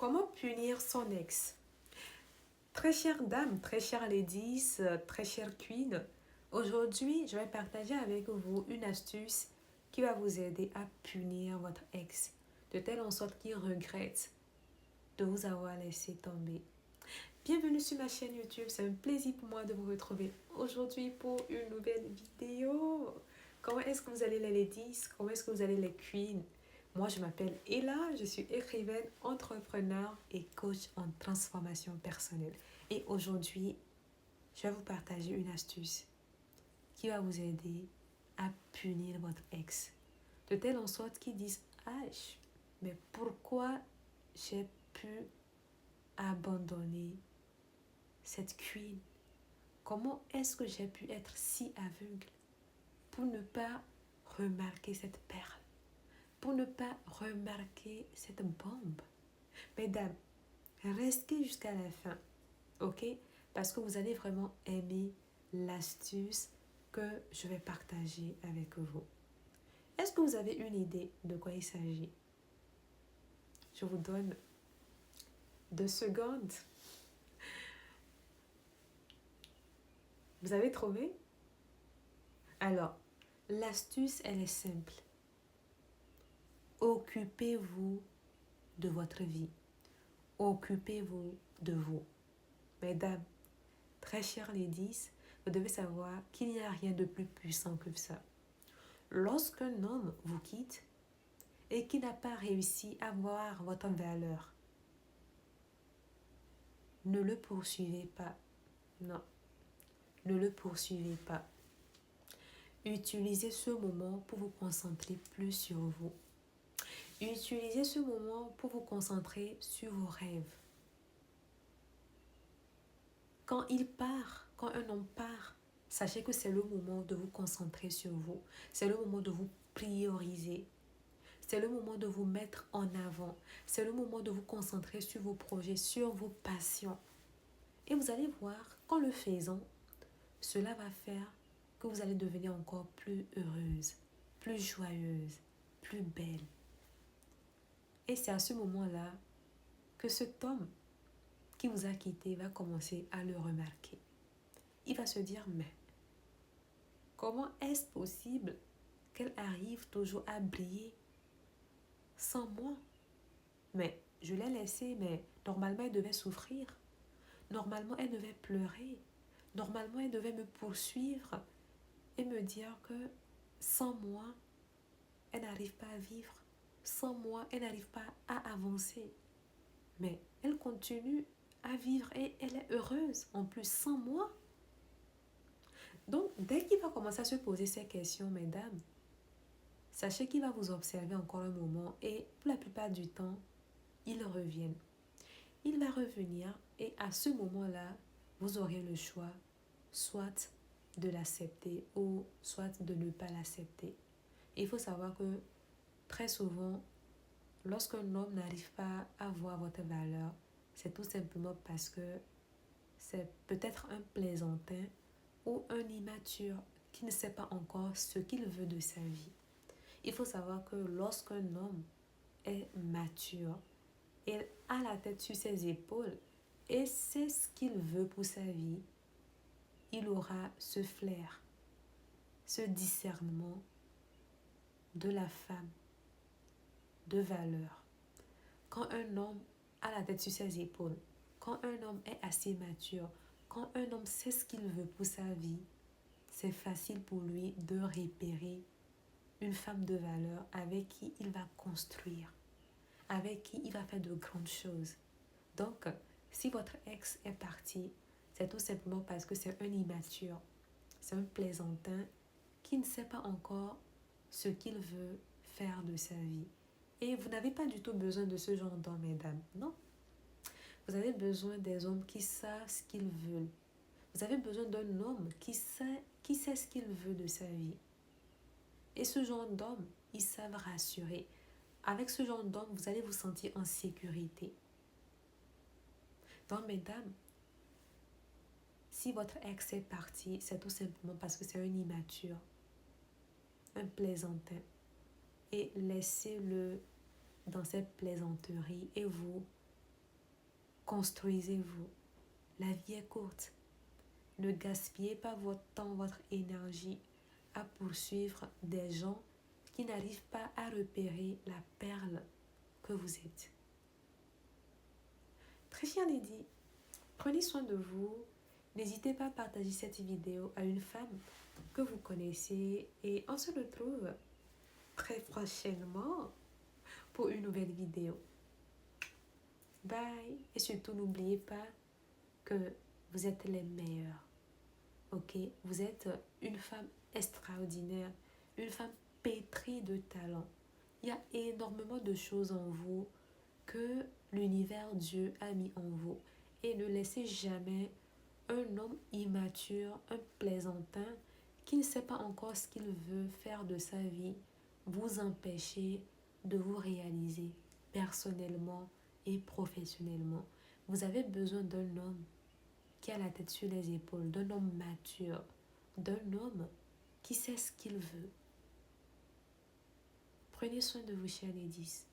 Comment punir son ex? Très chère dame, très chère ladies, très chère queen, aujourd'hui, je vais partager avec vous une astuce qui va vous aider à punir votre ex, de telle en sorte qu'il regrette de vous avoir laissé tomber. Bienvenue sur ma chaîne YouTube, c'est un plaisir pour moi de vous retrouver aujourd'hui pour une nouvelle vidéo. Comment est-ce que vous allez les ladies? Comment est-ce que vous allez les queens? Moi, je m'appelle Ella, je suis écrivaine, entrepreneur et coach en transformation personnelle. Et aujourd'hui, je vais vous partager une astuce qui va vous aider à punir votre ex. De telle en sorte qu'ils disent, ah, mais pourquoi j'ai pu abandonner cette queen? Comment est-ce que j'ai pu être si aveugle pour ne pas remarquer cette perle, pour ne pas remarquer cette bombe? Mesdames, restez jusqu'à la fin, ok? Parce que vous allez vraiment aimer l'astuce que je vais partager avec vous. Est-ce que vous avez une idée de quoi il s'agit? Je vous donne 2 secondes. Vous avez trouvé? Alors, l'astuce, elle est simple. Occupez-vous de votre vie. Occupez-vous de vous. Mesdames, très chères ladies, vous devez savoir qu'il n'y a rien de plus puissant que ça. Lorsqu'un homme vous quitte et qui n'a pas réussi à voir votre valeur, ne le poursuivez pas. Non, ne le poursuivez pas. Utilisez ce moment pour vous concentrer plus sur vous. Utilisez ce moment pour vous concentrer sur vos rêves. Quand un homme part, sachez que c'est le moment de vous concentrer sur vous. C'est le moment de vous prioriser. C'est le moment de vous mettre en avant. C'est le moment de vous concentrer sur vos projets, sur vos passions. Et vous allez voir qu'en le faisant, cela va faire que vous allez devenir encore plus heureuse, plus joyeuse, plus belle. Et c'est à ce moment-là que cet homme qui vous a quitté va commencer à le remarquer. Il va se dire, mais comment est-ce possible qu'elle arrive toujours à briller sans moi? Mais je l'ai laissée, mais normalement elle devait souffrir. Normalement elle devait pleurer. Normalement elle devait me poursuivre et me dire que sans moi, elle n'arrive pas à vivre. Sans moi, elle n'arrive pas à avancer. Mais elle continue à vivre et elle est heureuse. En plus, sans moi. Donc, dès qu'il va commencer à se poser ces questions, mesdames, sachez qu'il va vous observer encore un moment et pour la plupart du temps, il revient. Il va revenir et à ce moment-là, vous aurez le choix soit de l'accepter ou soit de ne pas l'accepter. Il faut savoir que très souvent, lorsqu'un homme n'arrive pas à voir votre valeur, c'est tout simplement parce que c'est peut-être un plaisantin ou un immature qui ne sait pas encore ce qu'il veut de sa vie. Il faut savoir que lorsqu'un homme est mature, il a la tête sur ses épaules et sait ce qu'il veut pour sa vie, il aura ce flair, ce discernement de la femme de valeur. Quand un homme a la tête sur ses épaules, quand un homme est assez mature, quand un homme sait ce qu'il veut pour sa vie, c'est facile pour lui de repérer une femme de valeur avec qui il va construire, avec qui il va faire de grandes choses. Donc, si votre ex est parti, c'est tout simplement parce que c'est un immature, c'est un plaisantin qui ne sait pas encore ce qu'il veut faire de sa vie. Et vous n'avez pas du tout besoin de ce genre d'homme, mesdames. Non. Vous avez besoin des hommes qui savent ce qu'ils veulent. Vous avez besoin d'un homme qui sait ce qu'il veut de sa vie. Et ce genre d'homme, ils savent rassurer. Avec ce genre d'homme, vous allez vous sentir en sécurité. Donc, mesdames, si votre ex est parti, c'est tout simplement parce que c'est un immature, un plaisantin. Et laissez-le dans cette plaisanterie et vous Construisez-vous. La vie est courte. Ne gaspillez pas votre temps, votre énergie à poursuivre des gens qui n'arrivent pas à repérer la perle que vous êtes. Très chère Lydie, prenez soin de vous. N'hésitez pas à partager cette vidéo à une femme que vous connaissez et on se retrouve très prochainement pour une nouvelle vidéo. Bye. Et surtout, n'oubliez pas que vous êtes les meilleurs. Ok? Vous êtes une femme extraordinaire, une femme pétrie de talent. Il y a énormément de choses en vous que l'univers Dieu a mis en vous. Et ne laissez jamais un homme immature, un plaisantin, qui ne sait pas encore ce qu'il veut faire de sa vie, vous empêcher de vous réaliser personnellement et professionnellement. Vous avez besoin d'un homme qui a la tête sur les épaules, d'un homme mature, d'un homme qui sait ce qu'il veut. Prenez soin de vous, chers ladies.